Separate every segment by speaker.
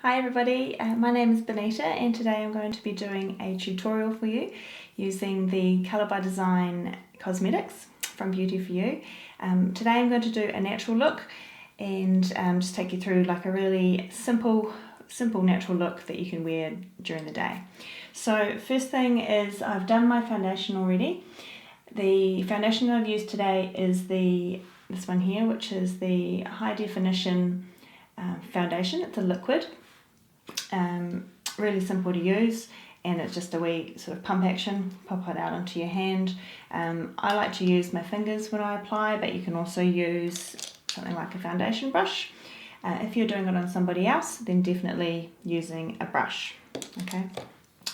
Speaker 1: Hi everybody, my name is Bonita and today I'm going to be doing a tutorial for you using the Colour by Design cosmetics from Beauty For You. Today I'm going to do a natural look and just take you through like a really simple natural look that you can wear during the day. So first thing is I've done my foundation already. The foundation that I've used today is this one here, which is the High Definition foundation. It's a liquid. Really simple to use, and it's just a wee sort of pump action. Pop it out onto your hand. I like to use my fingers when I apply, but you can also use something like a foundation brush. If you're doing it on somebody else, then definitely using a brush. Okay,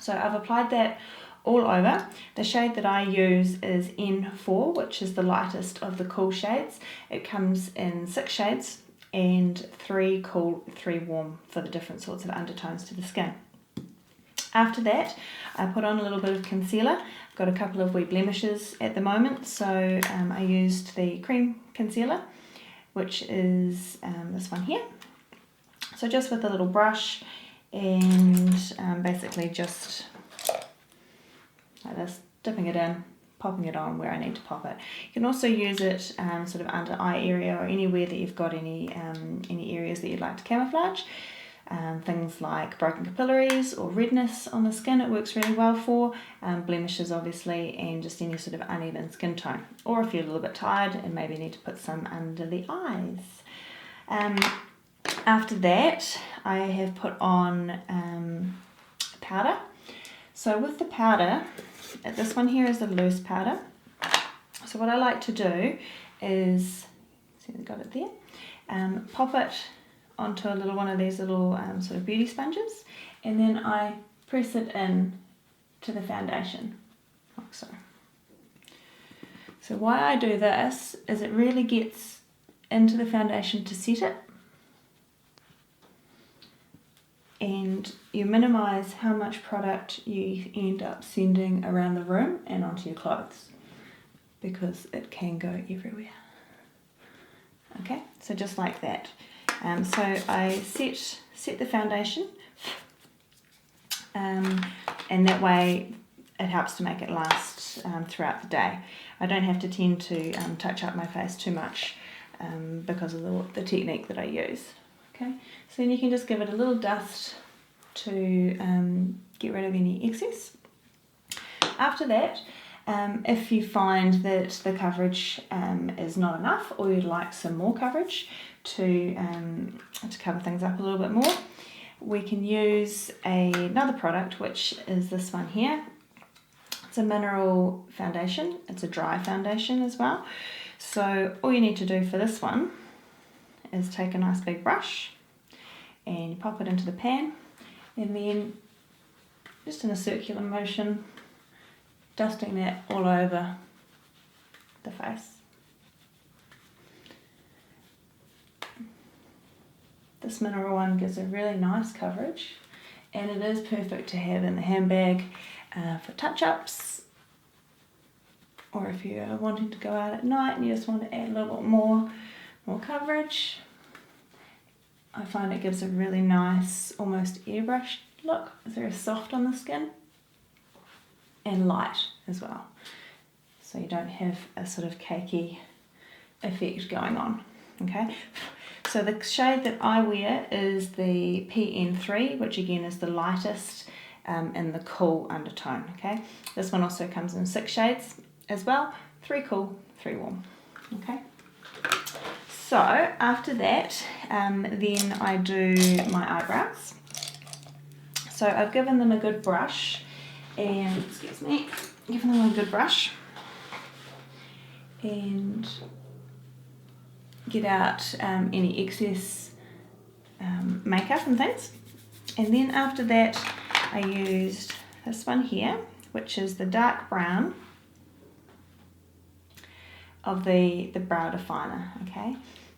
Speaker 1: so I've applied that all over. The shade that I use is N4, which is the lightest of the cool shades. It comes in 6 shades and 3 cool, 3 warm for the different sorts of undertones to the skin. After that, I put on a little bit of concealer. I've got a couple of wee blemishes at the moment, so I used the cream concealer, which is this one here. So just with a little brush and basically just like this, dipping it in, popping it on where I need to pop it. You can also use it sort of under eye area or anywhere that you've got any areas that you'd like to camouflage. Things like broken capillaries or redness on the skin, it works really well for. Blemishes obviously, and just any sort of uneven skin tone. Or if you're a little bit tired and maybe need to put some under the eyes. After that, I have put on powder. So with the powder, this one here is a loose powder. So what I like to do is, see I got it there, pop it onto a little one of these little sort of beauty sponges, and then I press it in to the foundation, like so. So why I do this is it really gets into the foundation to set it, and you minimise how much product you end up sending around the room and onto your clothes, because it can go everywhere. Okay, so just like that. So I set the foundation, and that way it helps to make it last throughout the day. I don't have to tend to touch up my face too much because of the technique that I use. Okay, so then you can just give it a little dust to get rid of any excess. After that, if you find that the coverage is not enough, or you'd like some more coverage to cover things up a little bit more, we can use another product, which is this one here. It's a mineral foundation. It's a dry foundation as well. So all you need to do for this one is take a nice big brush and you pop it into the pan, and then just in a circular motion, dusting that all over the face. This mineral one gives a really nice coverage, and it is perfect to have in the handbag for touch-ups, or if you're wanting to go out at night and you just want to add a little bit more coverage. I find it gives a really nice, almost airbrushed look. It's very soft on the skin and light as well, so you don't have a sort of cakey effect going on. Okay, so the shade that I wear is the PN3, which again is the lightest in the cool undertone. Okay, this one also comes in 6 shades as well, 3 cool, 3 warm. Okay, so after that, then I do my eyebrows. So I've given them a good brush, and given them a good brush, and get out any excess makeup and things. And then after that, I used this one here, which is the dark brown of the brow definer. Okay,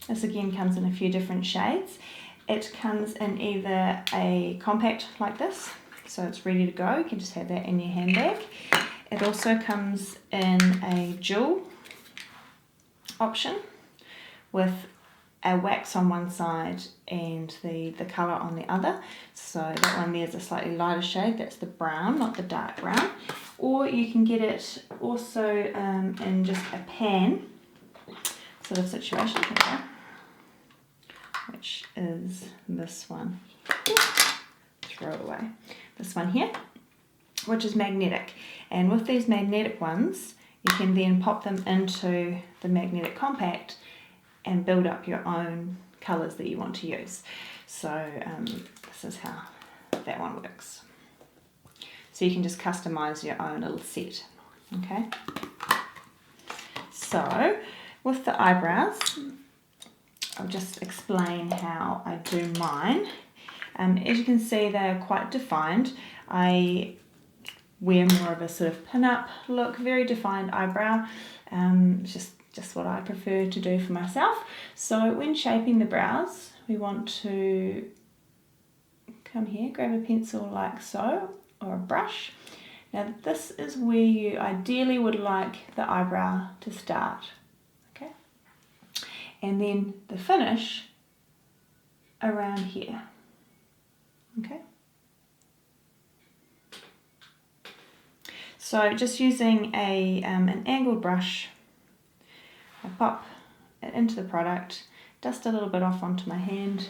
Speaker 1: this again comes in a few different shades. It comes in either a compact like this, so it's ready to go. You can just have that in your handbag. It also comes in a dual option with a wax on one side and the colour on the other. So that one there is a slightly lighter shade, that's the brown, not the dark brown. Or you can get it also in just a pan sort of situation, okay, which is this one. Throw it away. This one here, which is magnetic. And with these magnetic ones, you can then pop them into the magnetic compact and build up your own colours that you want to use. So this is how that one works. So you can just customise your own little set, okay? So with the eyebrows, I'll just explain how I do mine. As you can see, they are quite defined. I wear more of a sort of pin-up look, very defined eyebrow. Just what I prefer to do for myself. So when shaping the brows, we want to come here, grab a pencil like so, or a brush. Now this is where you ideally would like the eyebrow to start, okay? And then the finish around here, okay? So just using an angled brush, I pop it into the product, dust a little bit off onto my hand,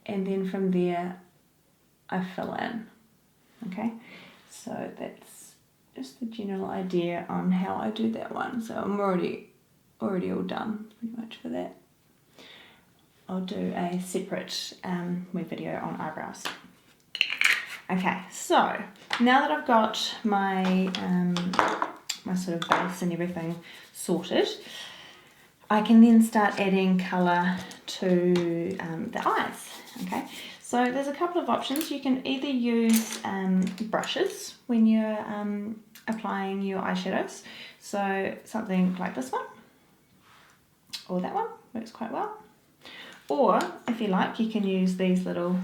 Speaker 1: and then from there I fill in, okay? So that's just the general idea on how I do that one. So I'm already all done pretty much for that. I'll do a separate video on eyebrows. Okay, so now that I've got my my sort of base and everything sorted, I can then start adding colour to the eyes, okay? So there's a couple of options. You can either use brushes when you're applying your eyeshadows. So something like this one, or that one, works quite well. Or if you like, you can use these little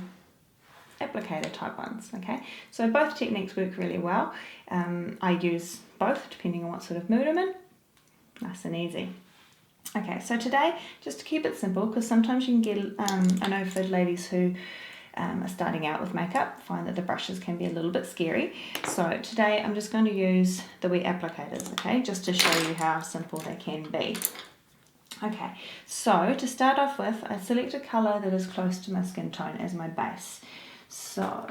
Speaker 1: applicator type ones, okay? So both techniques work really well. I use both depending on what sort of mood I'm in. Nice and easy. Okay, so today, just to keep it simple, because sometimes you can get, I know for ladies who are starting out with makeup, find that the brushes can be a little bit scary. So today I'm just going to use the wet applicators, okay, just to show you how simple they can be. Okay, so to start off with, I select a colour that is close to my skin tone as my base. So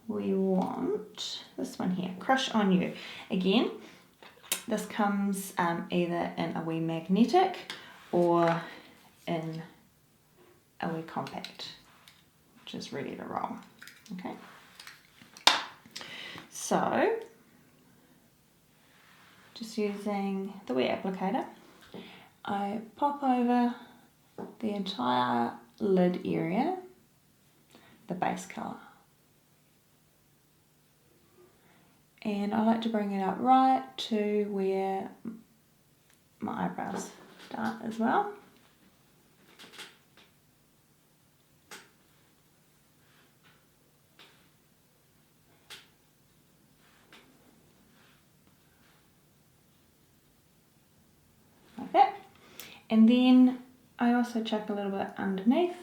Speaker 1: we want this one here, Crush On You. Again, this comes either in a wee magnetic or in a wee compact, which is ready to roll. Okay, so just using the wet applicator, I pop over the entire lid area, the base colour. And I like to bring it up right to where my eyebrows start as well. Like that. And then I also chuck a little bit underneath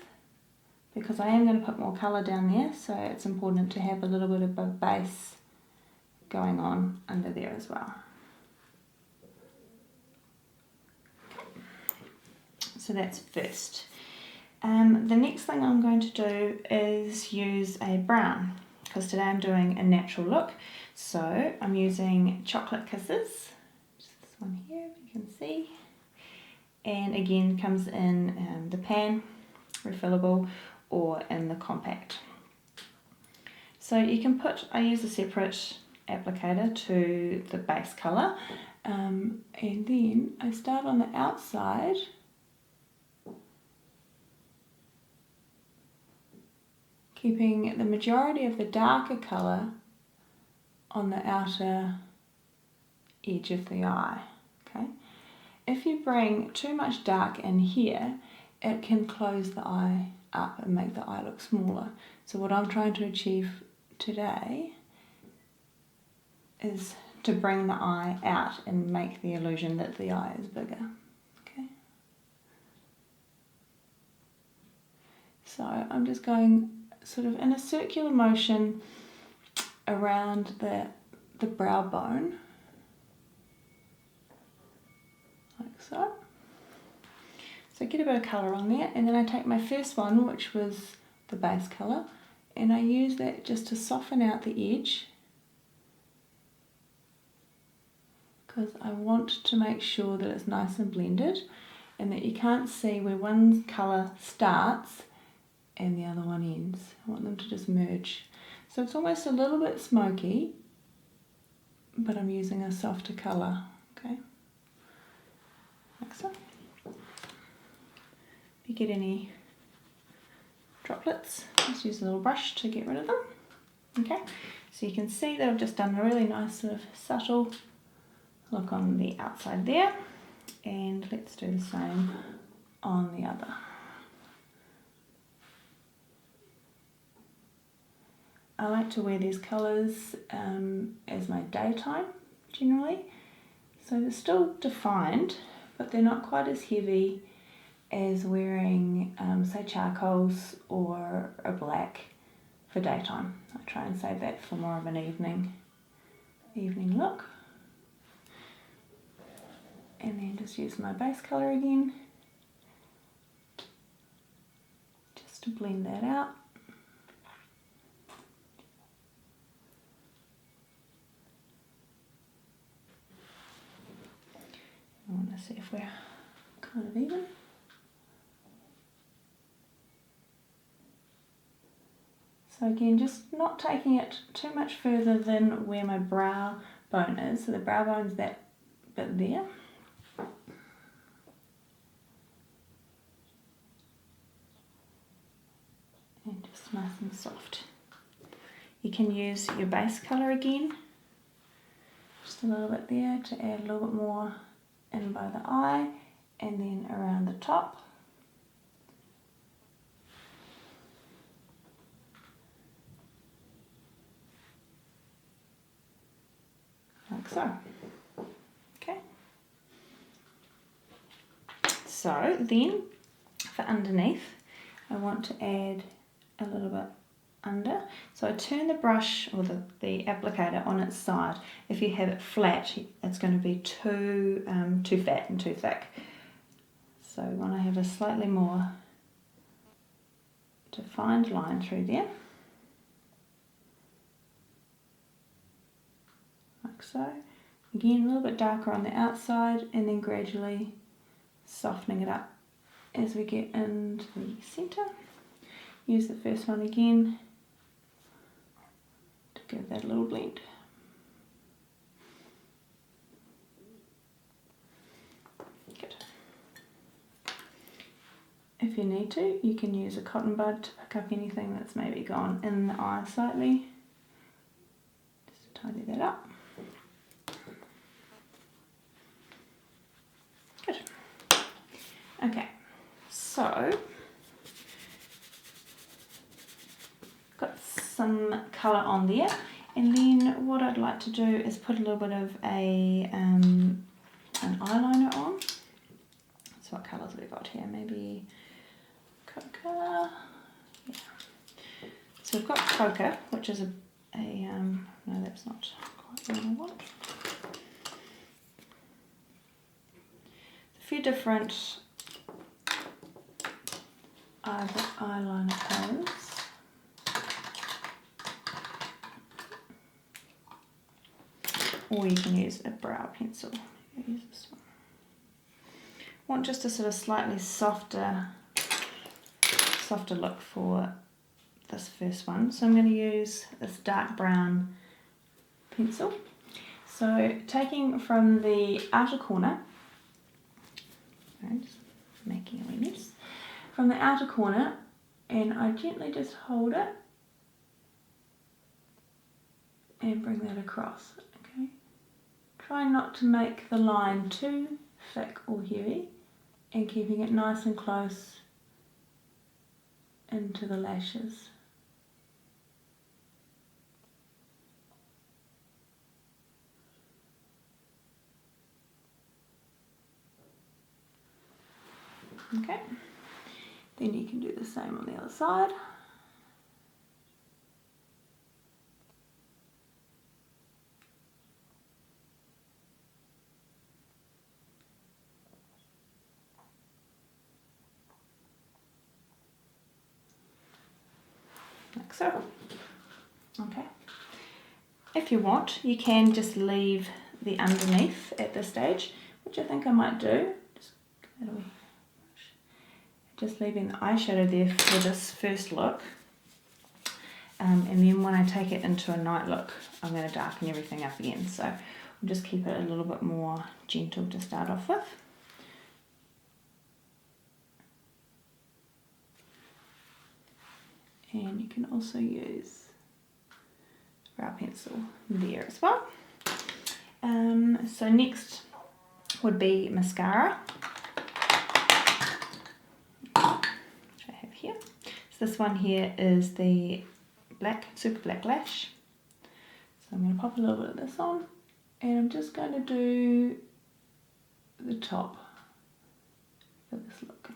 Speaker 1: because I am going to put more colour down there, so it's important to have a little bit of a base going on under there as well. So that's first. The next thing I'm going to do is use a brown, because today I'm doing a natural look. So I'm using Chocolate Kisses, just this one here if you can see, and again comes in the pan, refillable, or in the compact. So you can put, I use a separate applicator to the base colour, and then I start on the outside keeping the majority of the darker colour on the outer edge of the eye. Okay, if you bring too much dark in here, it can close the eye up and make the eye look smaller. So what I'm trying to achieve today is to bring the eye out and make the illusion that the eye is bigger. Okay. So I'm just going sort of in a circular motion around the brow bone, like so. So get a bit of colour on there, and then I take my first one, which was the base colour, and I use that just to soften out the edge, because I want to make sure that it's nice and blended and that you can't see where one colour starts and the other one ends. I want them to just merge. So it's almost a little bit smoky, but I'm using a softer colour, okay? Like so. If you get any droplets, just use a little brush to get rid of them. Okay, so you can see that I've just done a really nice sort of subtle look on the outside there, and let's do the same on the other. I like to wear these colours as my daytime generally, so they're still defined, but they're not quite as heavy as wearing say charcoals or a black for daytime. I try and save that for more of an evening look. And then just use my base colour again, just to blend that out. I want to see if we're kind of even. So again, just not taking it too much further than where my brow bone is. So the brow bone's that bit there. And just nice and soft. You can use your base colour again, just a little bit there to add a little bit more in by the eye and then around the top. Like so. Okay. So then for underneath, I want to add a little bit under. So I turn the brush or the applicator on its side. If you have it flat, it's going to be too fat and too thick. So when I have a slightly more defined line through there, like so. Again, a little bit darker on the outside and then gradually softening it up as we get into the centre. Use the first one again to give that a little blend. Good. If you need to, you can use a cotton bud to pick up anything that's maybe gone in the eye slightly. Just tidy that up. Good. Okay, so got some colour on there, and then what I'd like to do is put a little bit of an eyeliner on. So what colours have we got here? Maybe Coca. Yeah. So we've got Coca, which is no, that's not quite what I want. A few different eyeliner colours. Or you can use a brow pencil. Use this one. Want just a sort of slightly softer look for this first one. So I'm going to use this dark brown pencil. So taking from the outer corner, just making a wee mess, from the outer corner, and I gently just hold it and bring that across. Okay. Try not to make the line too thick or heavy, and keeping it nice and close into the lashes. Okay, Then you can do the same on the other side. Like so. Okay. If you want, you can just leave the underneath at this stage, which I think I might do. Just leaving the eyeshadow there for this first look. And then when I take it into a night look, I'm going to darken everything up again. So we'll just keep it a little bit more gentle to start off with. And you can also use a brow pencil there as well. So next would be mascara, which I have here. So this one here is the super black Lash. So I'm going to pop a little bit of this on, and I'm just going to do the top for this look.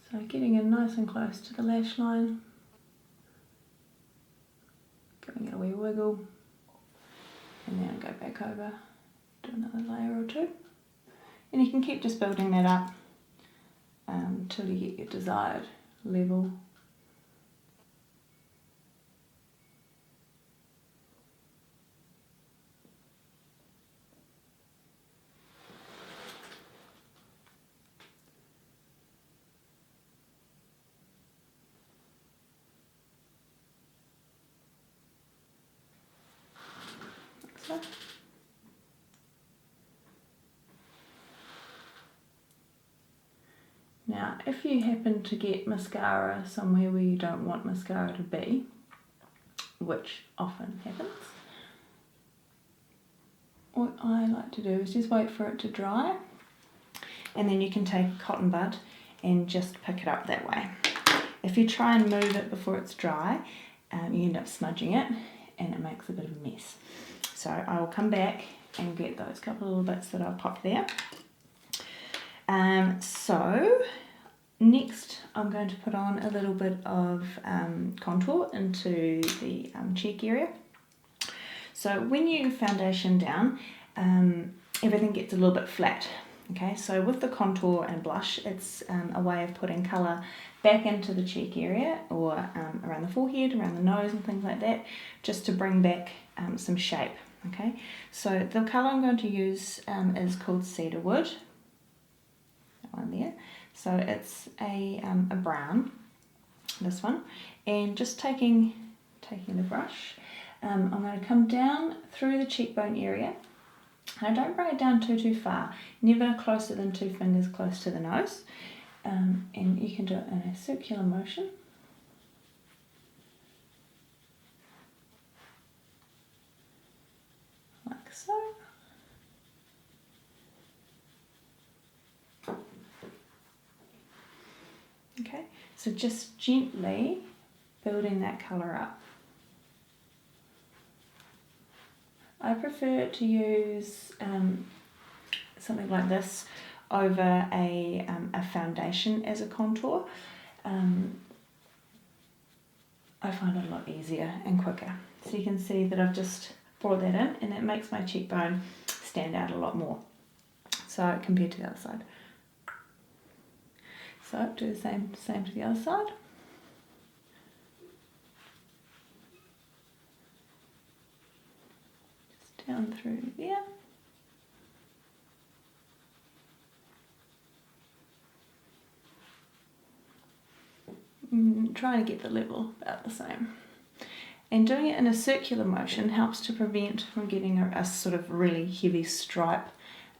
Speaker 1: So getting in nice and close to the lash line, giving it a wee wiggle, and then go back over, do another layer or two. And you can keep just building that up till you get your desired level. So. Now, if you happen to get mascara somewhere where you don't want mascara to be, which often happens, what I like to do is just wait for it to dry, and then you can take a cotton bud and just pick it up that way. If you try and move it before it's dry, you end up smudging it and it makes a bit of a mess. So I will come back and get those couple of little bits that I've popped there. So next I'm going to put on a little bit of contour into the cheek area. So when you foundation down, everything gets a little bit flat. Okay, so with the contour and blush, it's a way of putting colour back into the cheek area, or around the forehead, around the nose and things like that, just to bring back some shape. Okay, so the colour I'm going to use is called Cedarwood. That one there. So it's a brown, this one, and just taking the brush, I'm going to come down through the cheekbone area. Now don't bring it down too far, never closer than 2 fingers close to the nose, and you can do it in a circular motion. Like so. Okay, so just gently building that colour up. I prefer to use something like this over a foundation as a contour. I find it a lot easier and quicker. So you can see that I've just brought that in, and it makes my cheekbone stand out a lot more. So compared to the other side. So do the same to the other side. Just down through there. Trying to get the level about the same. And doing it in a circular motion helps to prevent from getting a sort of really heavy stripe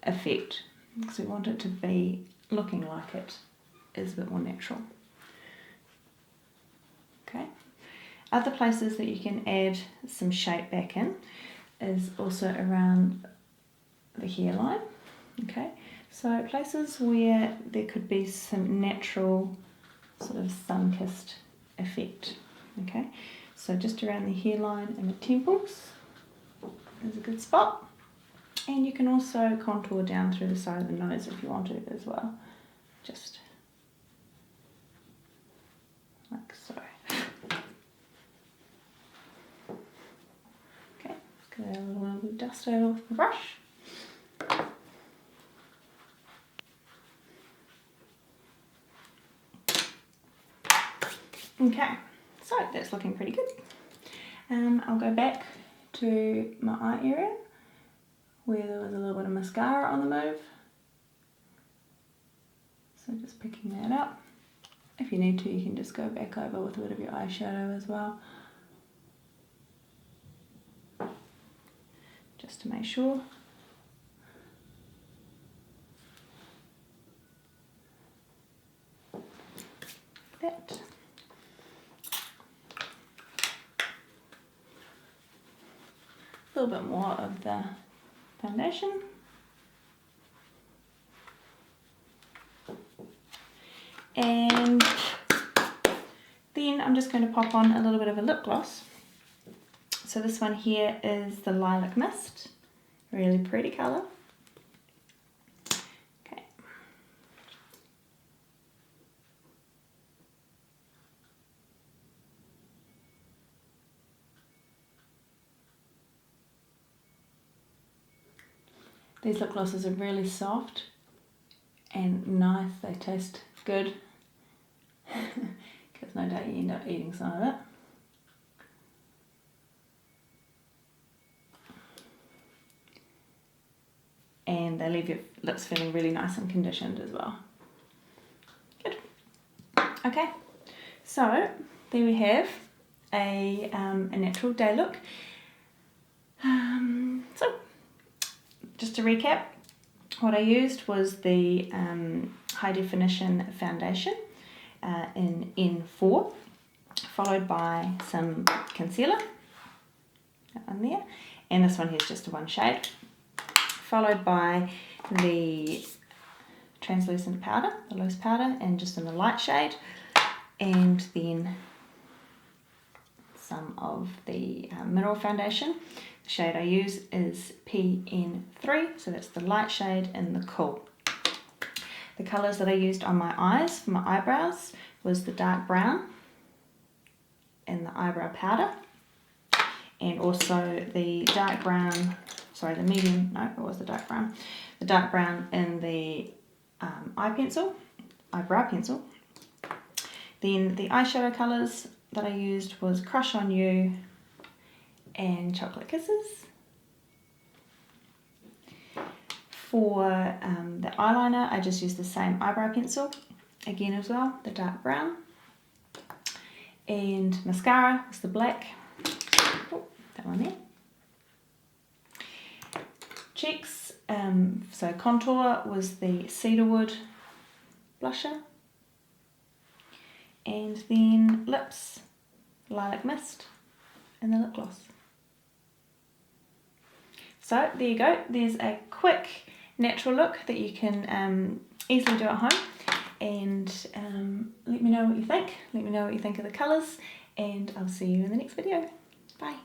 Speaker 1: effect, because we want it to be looking like it is a bit more natural. Okay. Other places that you can add some shape back in is also around the hairline. Okay. So places where there could be some natural sort of sun-kissed effect, okay? So just around the hairline and the temples is a good spot. And you can also contour down through the side of the nose if you want to as well. Just like so. Okay, let's get a little bit of dust over with the brush. Okay, so that's looking pretty good. I'll go back to my eye area where there was a little bit of mascara on the move. So just picking that up. If you need to, you can just go back over with a bit of your eyeshadow as well. Just to make sure. That. A little bit more of the foundation. And then I'm just going to pop on a little bit of a lip gloss. So this one here is the Lilac Mist. Really pretty colour. Okay. These lip glosses are really soft and nice. They taste good. Because no doubt you end up eating some of it. And they leave your lips feeling really nice and conditioned as well. Good. Okay, so there we have a natural day look. So just to recap, what I used was the high definition foundation in N4, followed by some concealer, that one there, and this one here is just one shade, followed by the translucent powder, the loose powder, and just in the light shade, and then some of the mineral foundation. The shade I use is PN3, so that's the light shade and the cool. The colours that I used on my eyes for my eyebrows was the dark brown and the eyebrow powder, and also the dark brown, sorry, the medium, no, it was the dark brown in the eyebrow pencil. Then the eyeshadow colours that I used was Crush on You and Chocolate Kisses. For the eyeliner, I just used the same eyebrow pencil, again as well, the dark brown. And mascara was the black, oh, that one there. Cheeks, so contour was the Cedarwood blusher. And then lips, Lilac Mist and the lip gloss. So there you go, there's a quick natural look that you can easily do at home, and let me know what you think. Let me know what you think of the colours, and I'll see you in the next video. Bye.